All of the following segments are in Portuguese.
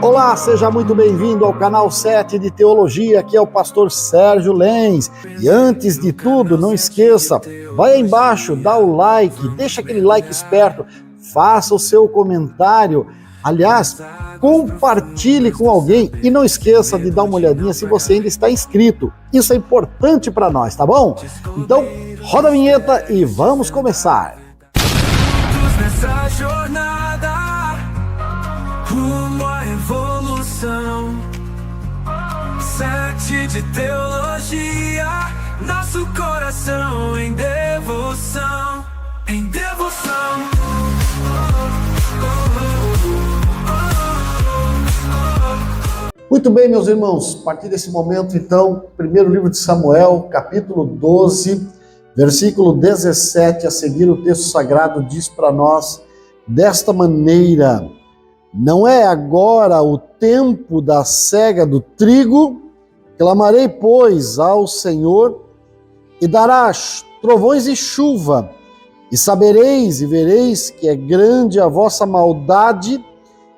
Olá, seja muito bem-vindo ao canal 7 de Teologia, aqui é o pastor Sérgio Lenz. E antes de tudo, não esqueça, vai aí embaixo, dá o like, deixa aquele like esperto, faça o seu comentário. Aliás, compartilhe com alguém e não esqueça de dar uma olhadinha se você ainda está inscrito. Isso é importante para nós, tá bom? Então, roda a vinheta e vamos começar. Nessa jornada rumo à evolução, 7 de teologia, nosso coração em devoção, em devoção. Muito bem, meus irmãos, a partir desse momento, então, primeiro livro de Samuel, capítulo 12, versículo 17, a seguir o texto sagrado diz para nós desta maneira: não é agora o tempo da cega do trigo? Clamarei, pois, ao Senhor, e darás trovões e chuva, e sabereis e vereis que é grande a vossa maldade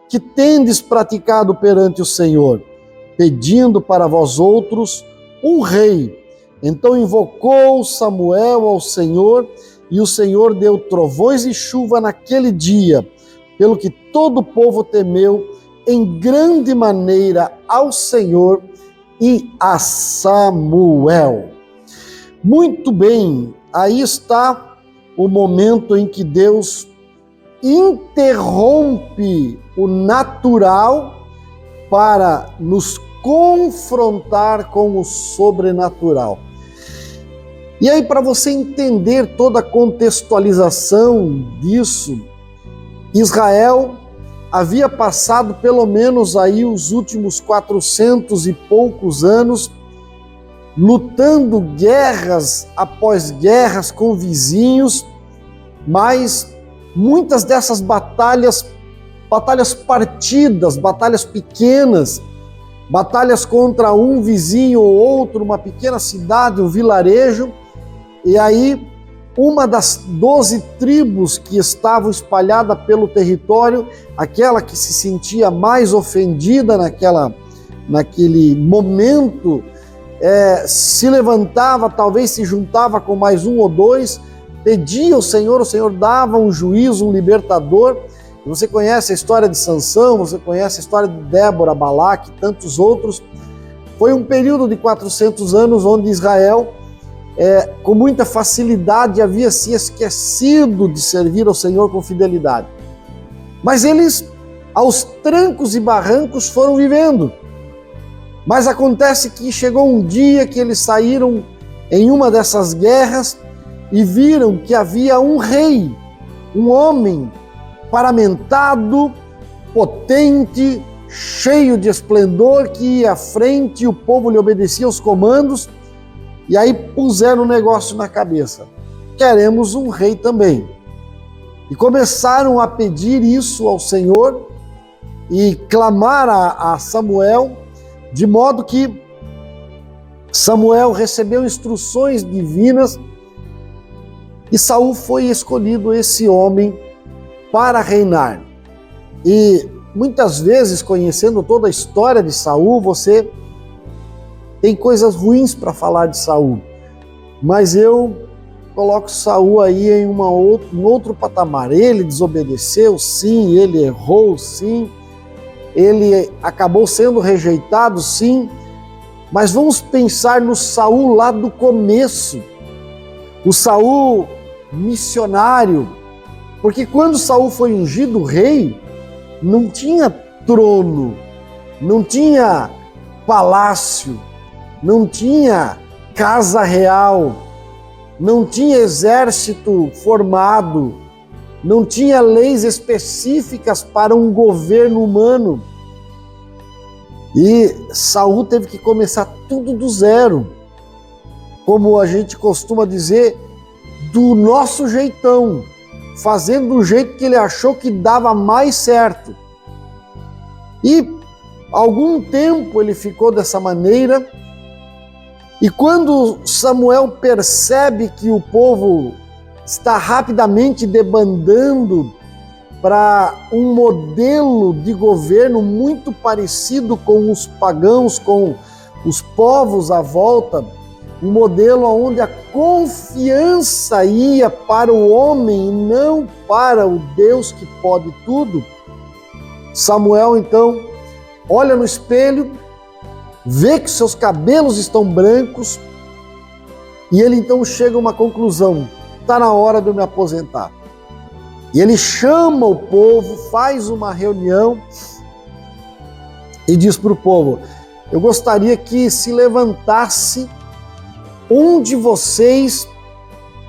que tendes praticado perante o Senhor, pedindo para vós outros um rei. Então invocou Samuel ao Senhor, e o Senhor deu trovões e chuva naquele dia, pelo que todo o povo temeu em grande maneira ao Senhor e a Samuel. Muito bem, aí está o momento em que Deus interrompe o natural para nos confrontar com o sobrenatural. E aí, para você entender toda a contextualização disso, Israel havia passado pelo menos aí os últimos 400 e poucos anos lutando guerras após guerras com vizinhos, mas muitas dessas batalhas partidas, batalhas pequenas, batalhas contra um vizinho ou outro, uma pequena cidade, um vilarejo. E aí, uma das 12 tribos que estavam espalhadas pelo território, aquela que se sentia mais ofendida naquele momento, se levantava, talvez se juntava com mais um ou dois, pedia ao Senhor, o Senhor dava um juiz, um libertador. E você conhece a história de Sansão, você conhece a história de Débora, Balaque e tantos outros. Foi um período de 400 anos onde Israel, com muita facilidade, havia se esquecido de servir ao Senhor com fidelidade. Mas eles, aos trancos e barrancos, foram vivendo. Mas acontece que chegou um dia que eles saíram em uma dessas guerras e viram que havia um rei, um homem paramentado, potente, cheio de esplendor, que ia à frente e o povo lhe obedecia aos comandos. E aí puseram um negócio na cabeça: queremos um rei também. E começaram a pedir isso ao Senhor e clamar a Samuel, de modo que Samuel recebeu instruções divinas e Saul foi escolhido esse homem para reinar. E muitas vezes, conhecendo toda a história de Saul, você tem coisas ruins para falar de Saul, mas eu coloco Saul aí em um outro patamar. Ele desobedeceu, sim, ele errou, sim, ele acabou sendo rejeitado, sim, mas vamos pensar no Saul lá do começo, o Saul missionário, porque quando Saul foi ungido rei, não tinha trono, não tinha palácio, não tinha casa real, não tinha exército formado, não tinha leis específicas para um governo humano. E Saul teve que começar tudo do zero, como a gente costuma dizer, do nosso jeitão, fazendo do jeito que ele achou que dava mais certo. E algum tempo ele ficou dessa maneira, e quando Samuel percebe que o povo está rapidamente debandando para um modelo de governo muito parecido com os pagãos, com os povos à volta, um modelo onde a confiança ia para o homem e não para o Deus que pode tudo. Samuel, então, olha no espelho, vê que seus cabelos estão brancos e ele então chega a uma conclusão: está na hora de eu me aposentar. E ele chama o povo, faz uma reunião e diz para o povo: eu gostaria que se levantasse um de vocês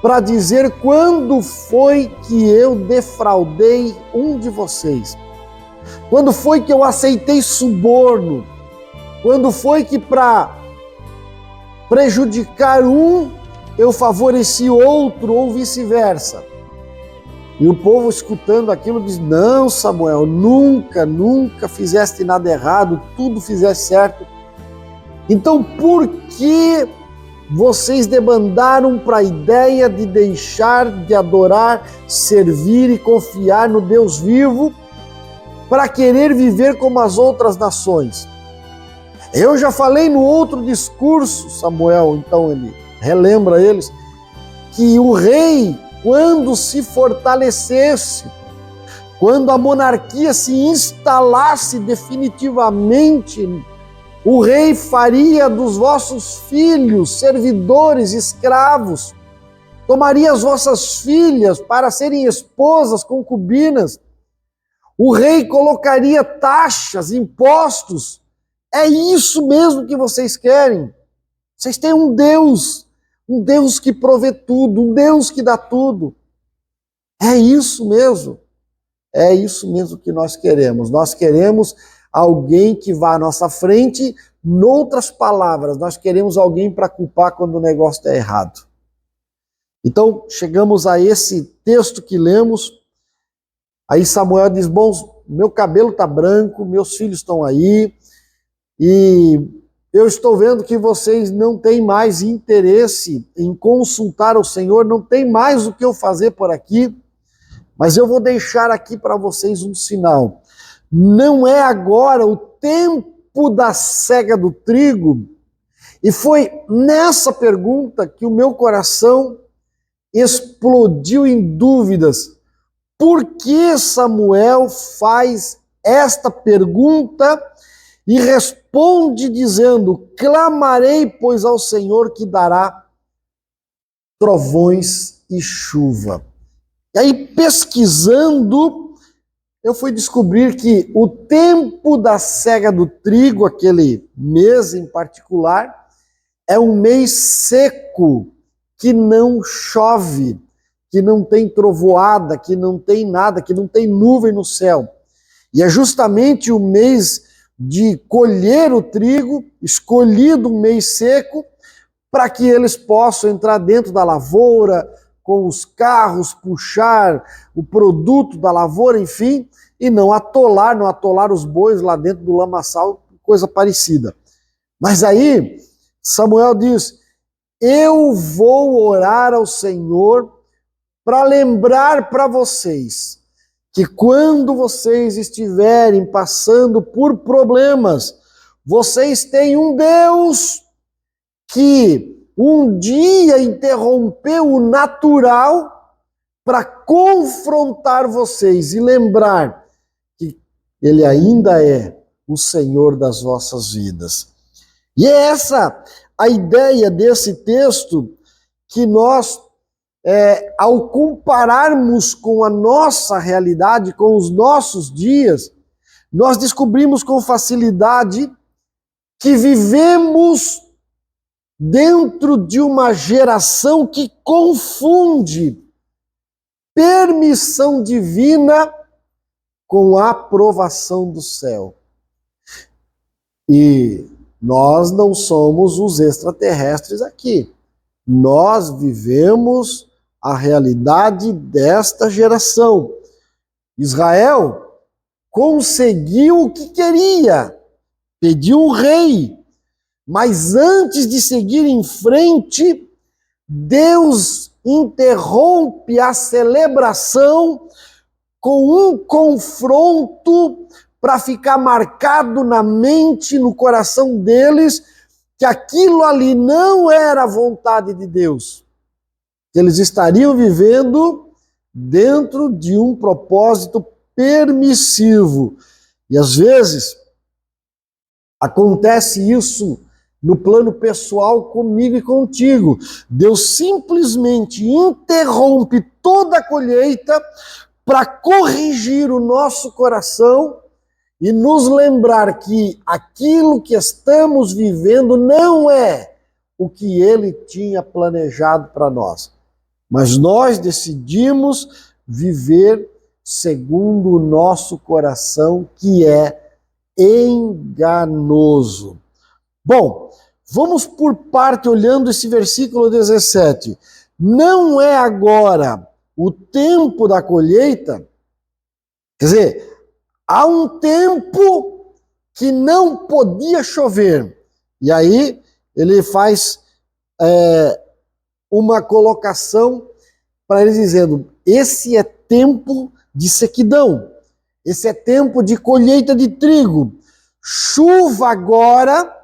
para dizer quando foi que eu defraudei um de vocês. Quando foi que eu aceitei suborno? Quando foi que para prejudicar um eu favoreci outro ou vice-versa? E o povo, escutando aquilo, diz: não, Samuel, nunca fizeste nada errado, tudo fizeste certo. Então por que vocês debandaram para a ideia de deixar de adorar, servir e confiar no Deus vivo para querer viver como as outras nações? Eu já falei no outro discurso, Samuel, então ele relembra eles, que o rei, quando se fortalecesse, quando a monarquia se instalasse definitivamente, o rei faria dos vossos filhos servidores, escravos, tomaria as vossas filhas para serem esposas, concubinas, o rei colocaria taxas, impostos. É isso mesmo que vocês querem? Vocês têm um Deus que provê tudo, um Deus que dá tudo. É isso mesmo que nós queremos. Nós queremos alguém que vá à nossa frente. Noutras palavras, nós queremos alguém para culpar quando o negócio está errado. Então, chegamos a esse texto que lemos. Aí Samuel diz: bom, meu cabelo está branco, meus filhos estão aí, e eu estou vendo que vocês não têm mais interesse em consultar o Senhor, não tem mais o que eu fazer por aqui, mas eu vou deixar aqui para vocês um sinal. Não é agora o tempo da cega do trigo. E foi nessa pergunta que o meu coração explodiu em dúvidas. Por que Samuel faz esta pergunta e responde dizendo: clamarei, pois, ao Senhor que dará trovões e chuva? E aí, pesquisando, eu fui descobrir que o tempo da cega do trigo, aquele mês em particular, é um mês seco, que não chove, que não tem trovoada, que não tem nada, que não tem nuvem no céu. E é justamente o mês de colher o trigo, escolhido um mês seco, para que eles possam entrar dentro da lavoura, com os carros, puxar o produto da lavoura, enfim, e não atolar os bois lá dentro do lamaçal, coisa parecida. Mas aí, Samuel diz: eu vou orar ao Senhor para lembrar para vocês que quando vocês estiverem passando por problemas, vocês têm um Deus que um dia interrompeu o natural para confrontar vocês e lembrar que Ele ainda é o Senhor das vossas vidas. E é essa a ideia desse texto, que nós, ao compararmos com a nossa realidade, com os nossos dias, nós descobrimos com facilidade que vivemos dentro de uma geração que confunde permissão divina com a aprovação do céu. E nós não somos os extraterrestres aqui. Nós vivemos a realidade desta geração. Israel conseguiu o que queria, pediu um rei, mas antes de seguir em frente, Deus interrompe a celebração com um confronto para ficar marcado na mente, no coração deles, que aquilo ali não era a vontade de Deus. Que eles estariam vivendo dentro de um propósito permissivo. E às vezes acontece isso no plano pessoal comigo e contigo. Deus simplesmente interrompe toda a colheita para corrigir o nosso coração e nos lembrar que aquilo que estamos vivendo não é o que Ele tinha planejado para nós. Mas nós decidimos viver segundo o nosso coração, que é enganoso. Bom, vamos por parte olhando esse versículo 17. Não é agora o tempo da colheita, quer dizer, há um tempo que não podia chover. E aí ele faz uma colocação para ele dizendo, esse é tempo de sequidão, esse é tempo de colheita de trigo. Chuva agora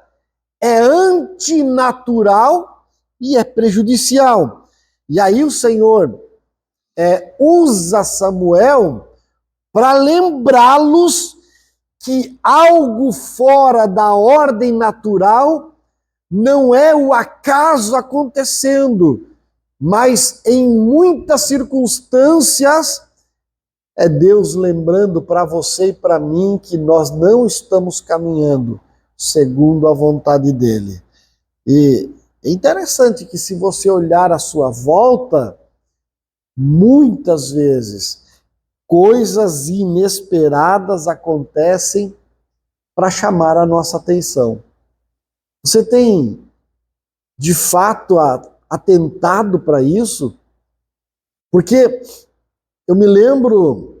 é antinatural e é prejudicial. E aí o Senhor usa Samuel para lembrá-los que algo fora da ordem natural não é o acaso acontecendo, mas em muitas circunstâncias é Deus lembrando para você e para mim que nós não estamos caminhando segundo a vontade dele. E é interessante que se você olhar à sua volta, muitas vezes coisas inesperadas acontecem para chamar a nossa atenção. Você tem, de fato, atentado para isso? Porque eu me lembro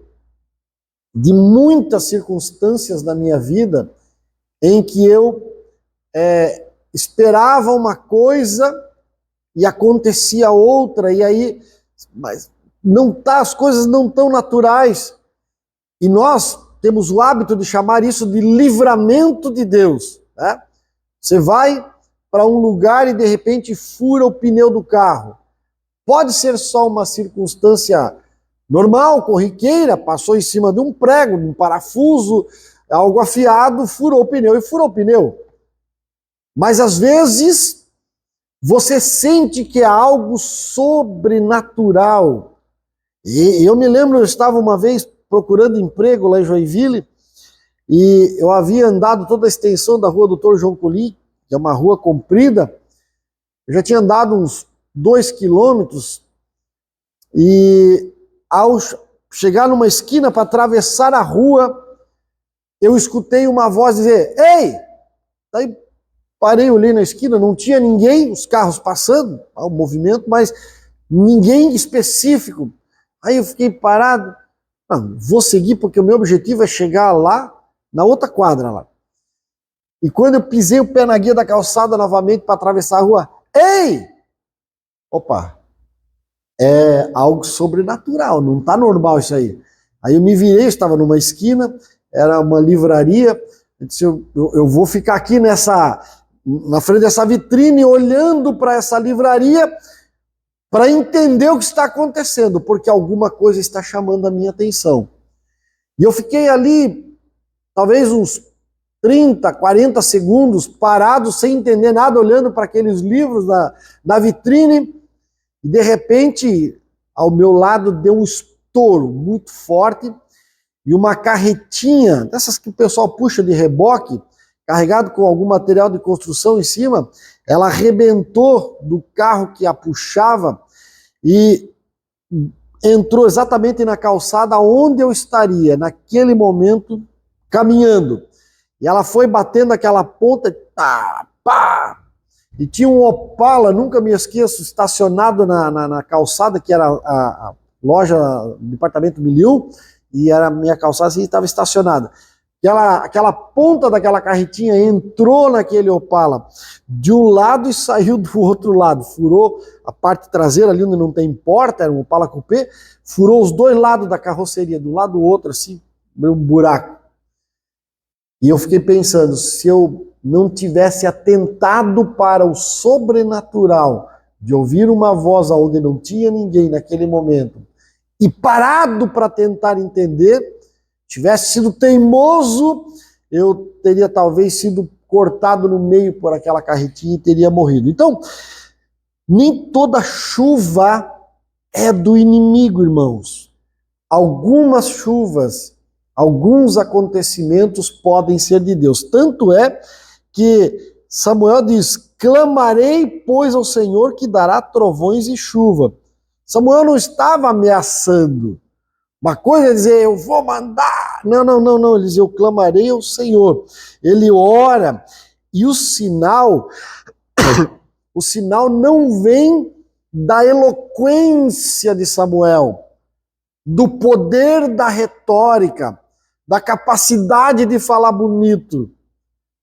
de muitas circunstâncias na minha vida em que eu esperava uma coisa e acontecia outra, e aí mas as coisas não estão naturais. E nós temos o hábito de chamar isso de livramento de Deus, né? Você vai para um lugar e de repente fura o pneu do carro. Pode ser só uma circunstância normal, corriqueira, passou em cima de um prego, de um parafuso, algo afiado, furou o pneu e furou o pneu. Mas às vezes você sente que é algo sobrenatural. E eu me lembro, eu estava uma vez procurando emprego lá em Joinville, e eu havia andado toda a extensão da rua Doutor João Colim, que é uma rua comprida. Eu já tinha andado uns 2 quilômetros, e ao chegar numa esquina para atravessar a rua, eu escutei uma voz dizer, ei! Daí parei ali na esquina, não tinha ninguém, os carros passando, o movimento, mas ninguém específico. Aí eu fiquei parado, vou seguir porque o meu objetivo é chegar lá, na outra quadra lá. E quando eu pisei o pé na guia da calçada novamente para atravessar a rua, ei! Opa, é algo sobrenatural, não está normal isso aí. Aí eu me virei, eu estava numa esquina, era uma livraria, eu disse, eu vou ficar aqui na frente dessa vitrine, olhando para essa livraria, para entender o que está acontecendo, porque alguma coisa está chamando a minha atenção. E eu fiquei ali, talvez uns 30, 40 segundos, parado, sem entender nada, olhando para aqueles livros na vitrine, e de repente, ao meu lado, deu um estouro muito forte, e uma carretinha, dessas que o pessoal puxa de reboque, carregado com algum material de construção em cima, ela arrebentou do carro que a puxava e entrou exatamente na calçada onde eu estaria, naquele momento, caminhando. E ela foi batendo aquela ponta, pá! E tinha um Opala, nunca me esqueço, estacionado na calçada, que era a loja, departamento 1001, e era a minha calçada assim, estava estacionada. aquela ponta daquela carretinha entrou naquele Opala de um lado e saiu do outro lado. Furou a parte traseira ali onde não tem porta, era um Opala Coupé, furou os dois lados da carroceria, de um lado do outro, assim, um buraco. E eu fiquei pensando, se eu não tivesse atentado para o sobrenatural, de ouvir uma voz onde não tinha ninguém naquele momento, e parado para tentar entender, tivesse sido teimoso, eu teria talvez sido cortado no meio por aquela carretinha e teria morrido. Então, nem toda chuva é do inimigo, irmãos. Algumas chuvas, alguns acontecimentos podem ser de Deus. Tanto é que Samuel diz, clamarei, pois, ao Senhor que dará trovões e chuva. Samuel não estava ameaçando. Uma coisa é dizer, eu vou mandar. Não. Ele diz, eu clamarei ao Senhor. Ele ora. E o sinal não vem da eloquência de Samuel, do poder da retórica, da capacidade de falar bonito.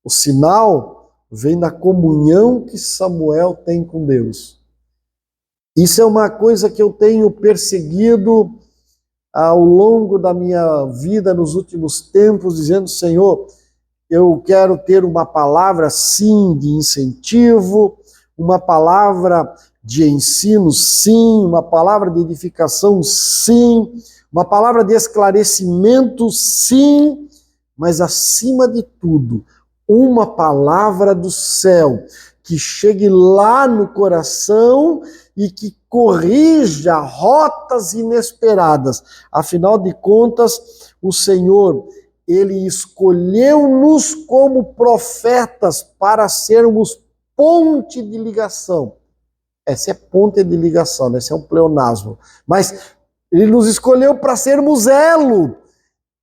O sinal vem da comunhão que Samuel tem com Deus. Isso é uma coisa que eu tenho perseguido ao longo da minha vida nos últimos tempos, dizendo, Senhor, eu quero ter uma palavra, sim, de incentivo, uma palavra de ensino, sim, uma palavra de edificação, sim, uma palavra de esclarecimento, sim, mas acima de tudo, uma palavra do céu que chegue lá no coração e que corrija rotas inesperadas. Afinal de contas, o Senhor, Ele escolheu-nos como profetas para sermos ponte de ligação. Essa é ponte de ligação, esse é um pleonasmo. Mas Ele nos escolheu para sermos elo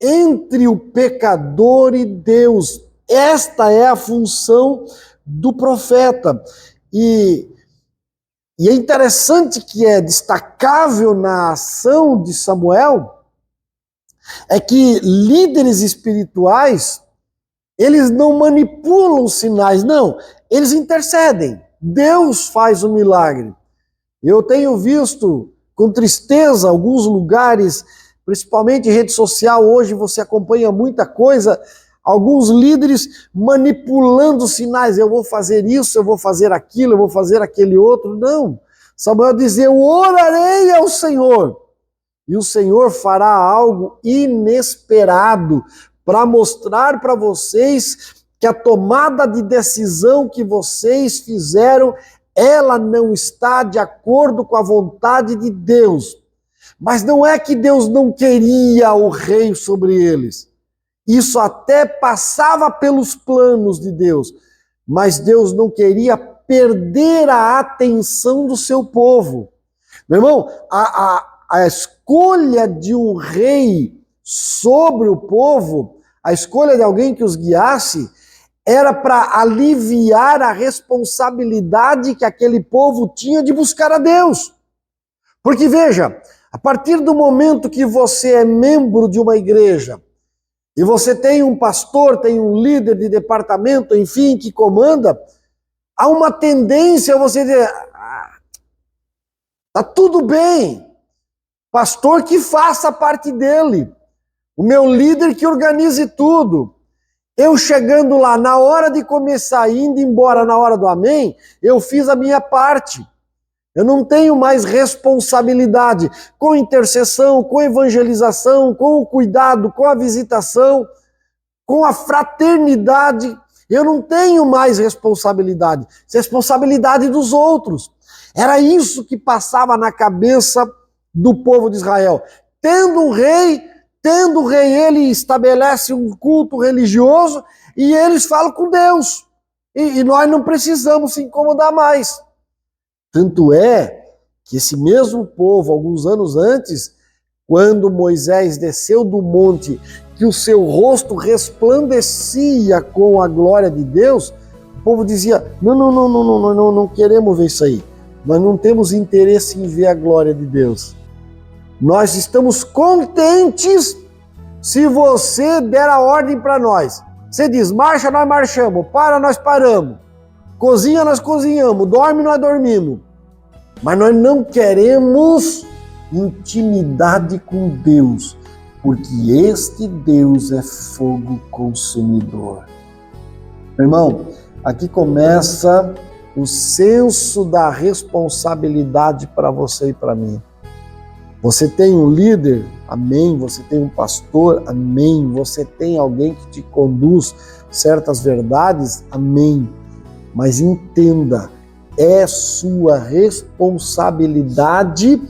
entre o pecador e Deus. Esta é a função do profeta. E é interessante que é destacável na ação de Samuel é que líderes espirituais, eles não manipulam sinais, não, eles intercedem. Deus faz o milagre. Eu tenho visto com tristeza alguns lugares, principalmente em rede social, hoje você acompanha muita coisa, alguns líderes manipulando sinais, eu vou fazer isso, eu vou fazer aquilo, eu vou fazer aquele outro. Não. Samuel diz, eu orarei ao Senhor, e o Senhor fará algo inesperado para mostrar para vocês que a tomada de decisão que vocês fizeram, ela não está de acordo com a vontade de Deus. Mas não é que Deus não queria o rei sobre eles. Isso até passava pelos planos de Deus, mas Deus não queria perder a atenção do seu povo. Meu irmão, a escolha de um rei sobre o povo, a escolha de alguém que os guiasse, era para aliviar a responsabilidade que aquele povo tinha de buscar a Deus. Porque veja, a partir do momento que você é membro de uma igreja, e você tem um pastor, tem um líder de departamento, enfim, que comanda, há uma tendência a você dizer, tá tudo bem, pastor que faça a parte dele, o meu líder que organize tudo. Eu chegando lá, na hora de começar, indo embora na hora do amém, eu fiz a minha parte. Eu não tenho mais responsabilidade com intercessão, com evangelização, com o cuidado, com a visitação, com a fraternidade. Eu não tenho mais responsabilidade. Isso é responsabilidade dos outros. Era isso que passava na cabeça do povo de Israel. Tendo um rei, ele estabelece um culto religioso e eles falam com Deus. E nós não precisamos se incomodar mais. Tanto é que esse mesmo povo, alguns anos antes, quando Moisés desceu do monte, que o seu rosto resplandecia com a glória de Deus, o povo dizia, não queremos ver isso aí. Nós não temos interesse em ver a glória de Deus. Nós estamos contentes Se você der a ordem para nós, você diz, marcha, nós marchamos, para, nós paramos, cozinha, nós cozinhamos, dorme, nós dormimos. Mas nós não queremos intimidade com Deus, porque este Deus é fogo consumidor. Irmão, aqui começa o senso da responsabilidade para você e para mim. Você tem um líder, amém. Você tem um pastor, amém. Você tem alguém que te conduz certas verdades, amém. Mas entenda, é sua responsabilidade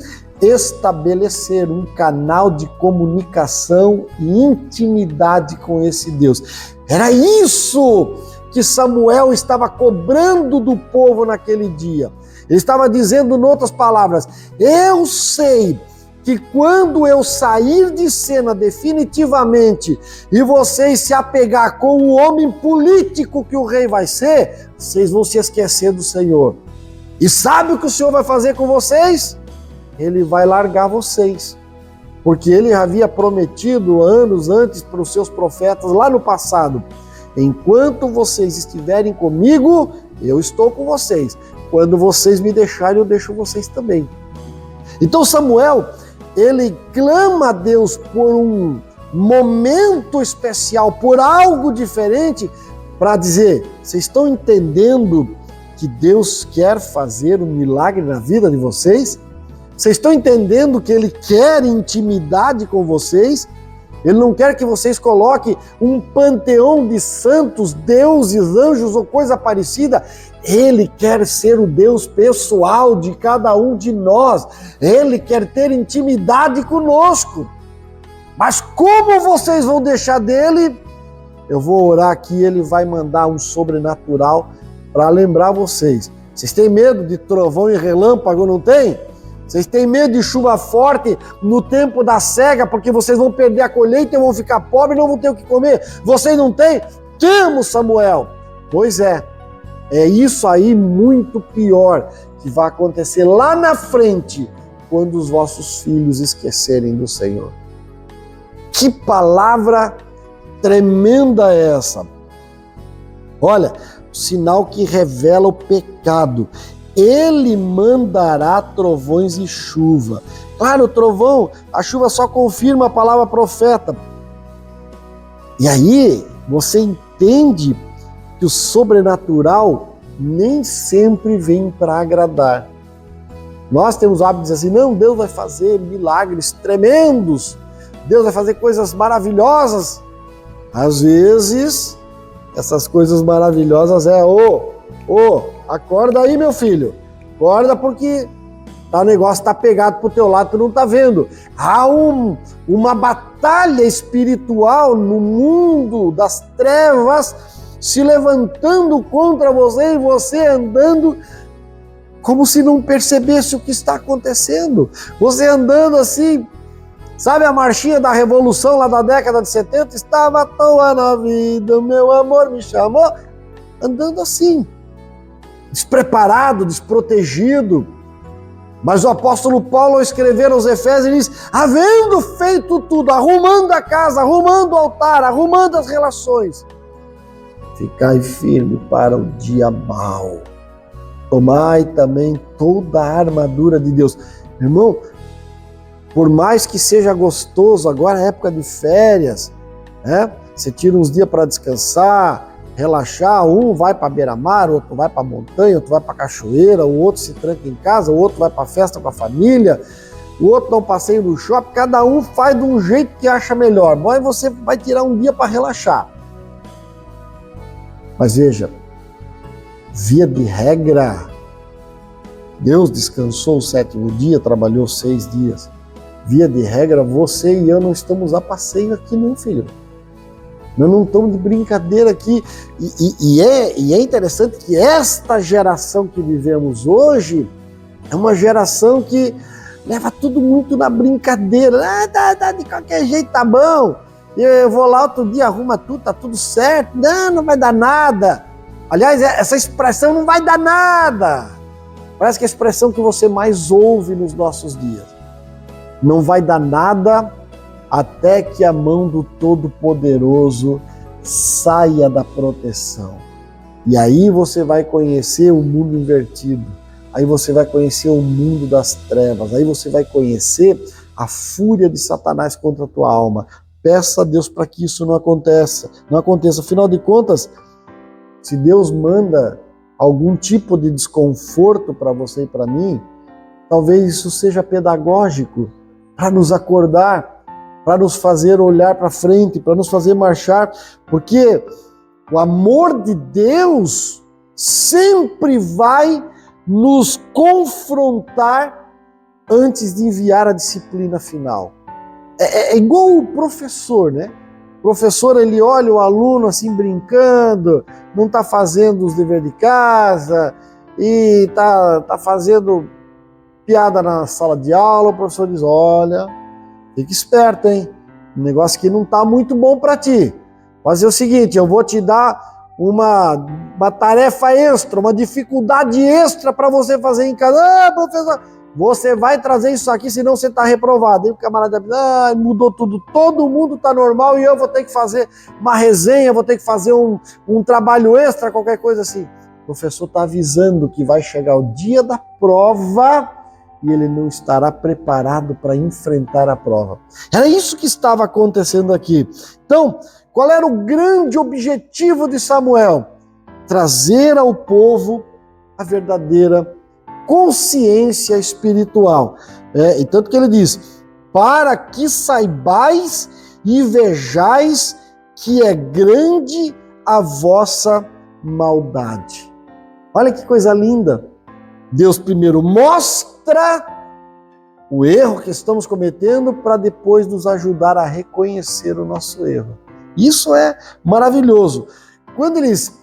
estabelecer um canal de comunicação e intimidade com esse Deus. Era isso que Samuel estava cobrando do povo naquele dia. Ele estava dizendo, em outras palavras, eu sei que quando eu sair de cena definitivamente e vocês se apegar com o homem político que o rei vai ser, vocês vão se esquecer do Senhor. E sabe o que o Senhor vai fazer com vocês? Ele vai largar vocês. Porque ele havia prometido anos antes para os seus profetas lá no passado, enquanto vocês estiverem comigo, eu estou com vocês. Quando vocês me deixarem, eu deixo vocês também. Então Samuel, ele clama a Deus por um momento especial, por algo diferente, para dizer, vocês estão entendendo que Deus quer fazer um milagre na vida de vocês? Vocês estão entendendo que Ele quer intimidade com vocês? Ele não quer que vocês coloquem um panteão de santos, deuses, anjos ou coisa parecida. Ele quer ser o Deus pessoal de cada um de nós. Ele quer ter intimidade conosco. Mas como vocês vão deixar dele? Eu vou orar aqui, ele vai mandar um sobrenatural para lembrar vocês. Vocês têm medo de trovão e relâmpago, não tem? Vocês têm medo de chuva forte no tempo da cega, porque vocês vão perder a colheita e vão ficar pobres e não vão ter o que comer? Vocês não têm? Temos, Samuel. Pois é isso aí muito pior que vai acontecer lá na frente, quando os vossos filhos esquecerem do Senhor. Que palavra tremenda é essa! Olha, o sinal que revela o pecado. Ele mandará trovões e chuva. Claro, o trovão, a chuva só confirma a palavra profeta. E aí, você entende que o sobrenatural nem sempre vem para agradar. Nós temos o hábito de dizer assim, não, Deus vai fazer milagres tremendos, Deus vai fazer coisas maravilhosas. Às vezes, essas coisas maravilhosas acorda aí, meu filho. Acorda porque o negócio está pegado pro teu lado, tu não está vendo. Há uma batalha espiritual no mundo das trevas se levantando contra você e você andando como se não percebesse o que está acontecendo. Você andando assim, sabe a marchinha da Revolução lá da década de 70? Estava à toa na vida, o meu amor me chamou. Andando assim, despreparado, desprotegido. Mas o apóstolo Paulo, ao escrever aos Efésios, diz, havendo feito tudo, arrumando a casa, arrumando o altar, arrumando as relações, ficai firme para o dia mau. Tomai também toda a armadura de Deus. Irmão, por mais que seja gostoso, agora é época de férias, né? Você tira uns dias para descansar, relaxar, um vai para beira-mar, outro vai para montanha, outro vai para cachoeira, o outro se tranca em casa, o outro vai para festa com a família, o outro dá um passeio no shopping, cada um faz de um jeito que acha melhor, mas você vai tirar um dia para relaxar. Mas veja, via de regra, Deus descansou o 7º dia, trabalhou 6 dias. Via de regra, você e eu não estamos a passeio aqui não, filho. Nós não estamos de brincadeira aqui. E é interessante que esta geração que vivemos hoje é uma geração que leva tudo muito na brincadeira. Tá, de qualquer jeito tá bom. Eu vou lá outro dia, arruma tudo, tá tudo certo. Não vai dar nada. Aliás, essa expressão não vai dar nada. Parece que é a expressão que você mais ouve nos nossos dias. Não vai dar nada, até que a mão do Todo-Poderoso saia da proteção. E aí você vai conhecer o mundo invertido, aí você vai conhecer o mundo das trevas, aí você vai conhecer a fúria de Satanás contra a tua alma. Peça a Deus para que isso não aconteça. Afinal de contas, se Deus manda algum tipo de desconforto para você e para mim, talvez isso seja pedagógico para nos acordar, para nos fazer olhar para frente, para nos fazer marchar, porque o amor de Deus sempre vai nos confrontar antes de enviar a disciplina final. É igual o professor, né? O professor, ele olha o aluno assim brincando, não está fazendo os deveres de casa e tá fazendo piada na sala de aula. O professor diz: olha, fica esperto, hein? O negócio aqui não está muito bom para ti. Fazer o seguinte, eu vou te dar uma tarefa extra, uma dificuldade extra para você fazer em casa. Ah, professor, você vai trazer isso aqui, senão você está reprovado. Aí o camarada diz: ah, mudou tudo, todo mundo está normal e eu vou ter que fazer uma resenha, vou ter que fazer um trabalho extra, qualquer coisa assim. O professor está avisando que vai chegar o dia da prova e ele não estará preparado para enfrentar a prova. Era isso que estava acontecendo aqui. Então, qual era o grande objetivo de Samuel? Trazer ao povo a verdadeira consciência espiritual. E tanto que ele diz: para que saibais e vejais que é grande a vossa maldade. Olha que coisa linda. Deus primeiro mostra o erro que estamos cometendo para depois nos ajudar a reconhecer o nosso erro. Isso é maravilhoso. Quando eles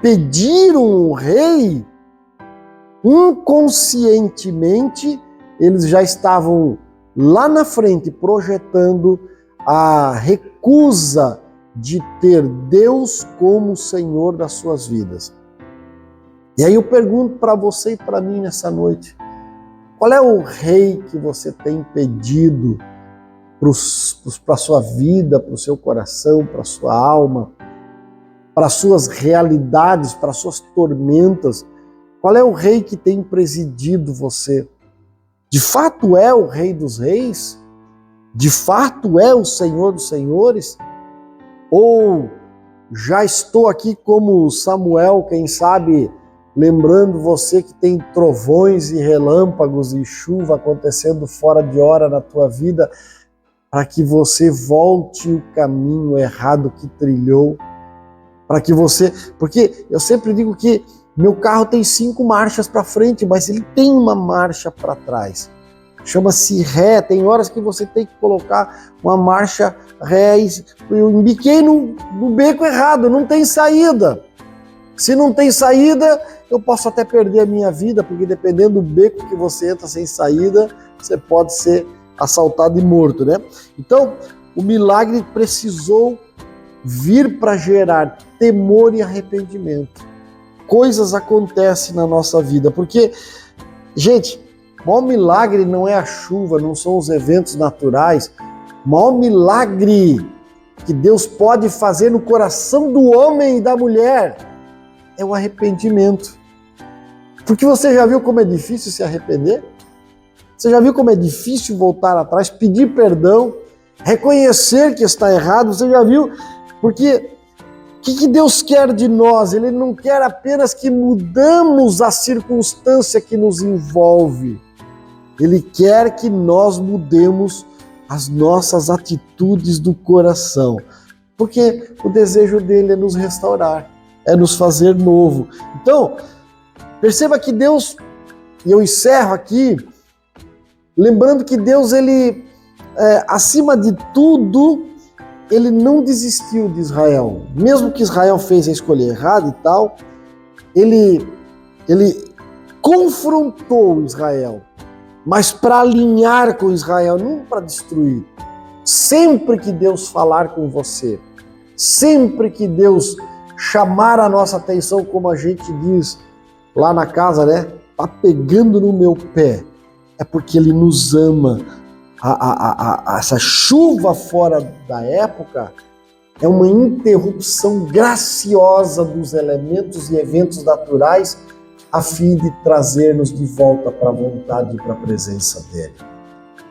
pediram o rei, inconscientemente, eles já estavam lá na frente projetando a recusa de ter Deus como Senhor das suas vidas. E aí eu pergunto para você e para mim nessa noite: qual é o rei que você tem pedido para a sua vida, para o seu coração, para a sua alma, para as suas realidades, para as suas tormentas? Qual é o rei que tem presidido você? De fato é o Rei dos Reis? De fato é o Senhor dos Senhores? Ou já estou aqui como Samuel, quem sabe, lembrando você que tem trovões e relâmpagos e chuva acontecendo fora de hora na tua vida, para que você volte o caminho errado que trilhou, para que você... Porque eu sempre digo que meu carro tem 5 marchas para frente, mas ele tem uma marcha para trás. Chama-se ré. Tem horas que você tem que colocar uma marcha ré. Eu embiquei no beco errado, não tem saída. Se não tem saída, eu posso até perder a minha vida, porque dependendo do beco que você entra sem saída, você pode ser assaltado e morto, né? Então, o milagre precisou vir para gerar temor e arrependimento. Coisas acontecem na nossa vida, porque, gente, o maior milagre não é a chuva, não são os eventos naturais. O maior milagre que Deus pode fazer no coração do homem e da mulher é o arrependimento. Porque você já viu como é difícil se arrepender? Você já viu como é difícil voltar atrás, pedir perdão, reconhecer que está errado? Você já viu? Porque o que Deus quer de nós? Ele não quer apenas que mudamos a circunstância que nos envolve. Ele quer que nós mudemos as nossas atitudes do coração. Porque o desejo dele é nos restaurar, é nos fazer novo. Então, perceba que Deus, e eu encerro aqui, lembrando que Deus, ele, acima de tudo, ele não desistiu de Israel. Mesmo que Israel fez a escolha errada e tal, ele confrontou Israel, mas para alinhar com Israel, não para destruir. Sempre que Deus falar com você, sempre que Deus chamar a nossa atenção, como a gente diz lá na casa, né? Tá pegando no meu pé. É porque Ele nos ama essa chuva fora da época é uma interrupção graciosa dos elementos e eventos naturais a fim de trazer-nos de volta para a vontade e para a presença dele.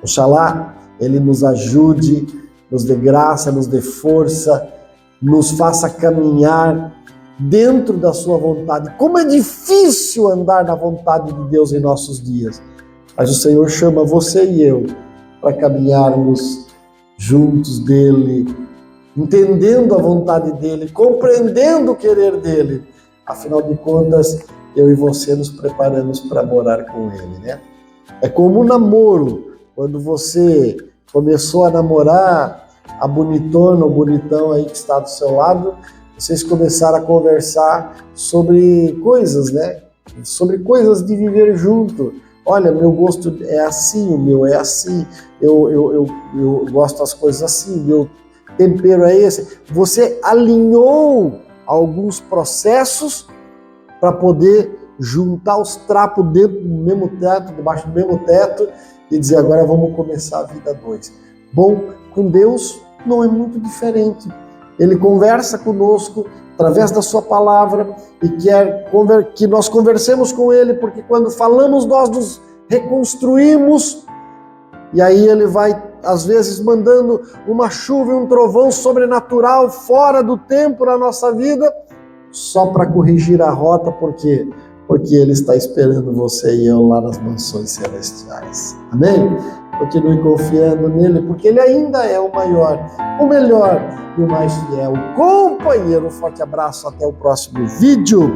Oxalá ele nos ajude, nos dê graça, nos dê força, nos faça caminhar dentro da sua vontade. Como é difícil andar na vontade de Deus em nossos dias, mas o Senhor chama você e eu para caminharmos juntos dele, entendendo a vontade dele, compreendendo o querer dele. Afinal de contas, eu e você nos preparamos para morar com ele, né? É como um namoro. Quando você começou a namorar a bonitona ou bonitão aí que está do seu lado, vocês começaram a conversar sobre coisas, né? Sobre coisas de viver junto. Olha, meu gosto é assim, o meu é assim, eu gosto das coisas assim, meu tempero é esse. Você alinhou alguns processos para poder juntar os trapos dentro do mesmo teto, debaixo do mesmo teto, e dizer, agora vamos começar a vida dois. Bom, com Deus não é muito diferente. Ele conversa conosco através da sua palavra e quer que nós conversemos com ele, porque quando falamos nós nos reconstruímos, e aí ele vai às vezes mandando uma chuva e um trovão sobrenatural fora do tempo na nossa vida, só para corrigir a rota, porque ele está esperando você e eu lá nas mansões celestiais. Amém? Continue confiando nele, porque ele ainda é o maior, o melhor e o mais fiel companheiro. Um forte abraço, até o próximo vídeo.